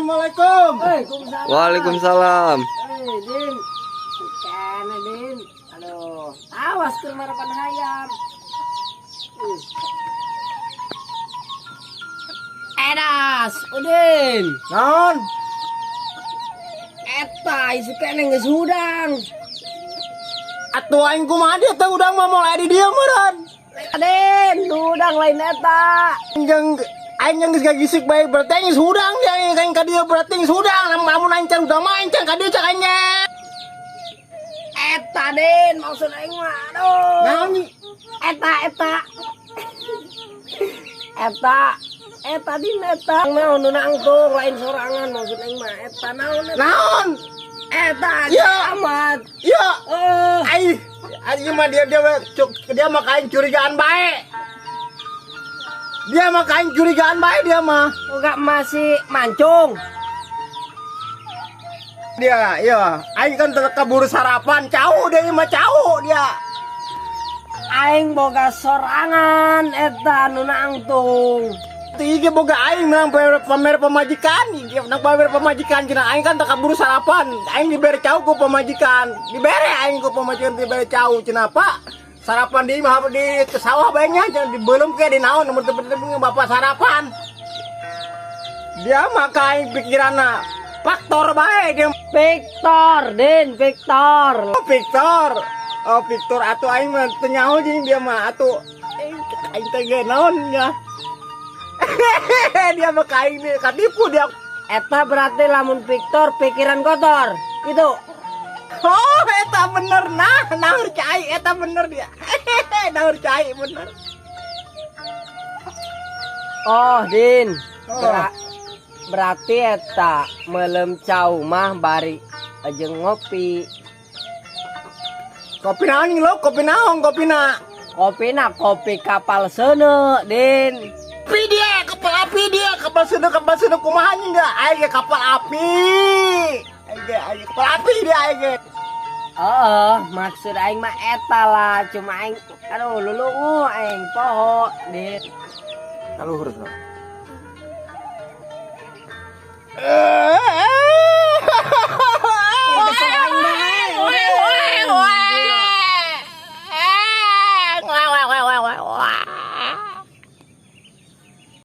Assalamualaikum. Waalaikumsalam. Waalaikumsalam. Din. Kana Din. Aduh, awas ke marapan hayam. Edas, Udin. Naon? Eta isu kene geus hudang. Atuh aing kumaha dia teh udang mah moal di dieu meureun. Aden, hudang lain eta. Aing geus gagisik bae berarti aing geus hudang dia aing ka dieu berarti geus hudang. Lamun aing can udang mah aing can ka dieu cak aing nya. Eta Den, maksud aing mah. Aduh. Naon nih? Eta din eta. Naon nu nangtung lain sorangan maksud aing mah. Eta naon eta? Naon? Eta Ya. amat. Iya. Aing mah dia mah kain curigaan bae. Dia mah kain curigaan bae dia mah. Enggak masih mancung. Dia, iya. Aing kan keburu sarapan, cau dia mah cau dia. Aing boga sorangan eta nu nangtung. Tiga boga aing menang pamer pemajikan, nang pamer pemajikan cina aing kan tak keburu sarapan, aing diberi cau ku pemajikan, diberi aing ku pemajikan diberi cau cina apa? Sarapan di sawah baiknya jangan belum kayak di naon nomor temen bapak sarapan. Dia maka aing pikiranna faktor baik dia. Victor, Den, Victor. Oh Victor atuh aing mah teu nyaho jeung dia mah atuh aing teh ge naon ya. Dia mah kain nih, katipu dia. Eta berarti lamun Victor pikiran kotor. Gitu. Oh, eta bener nah, naur cai, eta bener dia. Naur cai bener. Oh, Din. Oh. Berarti eta melem cau mah bari aja ngopi. Kopi naon lo? Kopi naon kopina? Kopi kapal seuneu, Din. Kapal sudah kumaha nya aing kapal api. Aing kapal api dia aing. Maksud aing mah eta lah, cuma aing aduh lulu aing poho, Din. Kaluhur.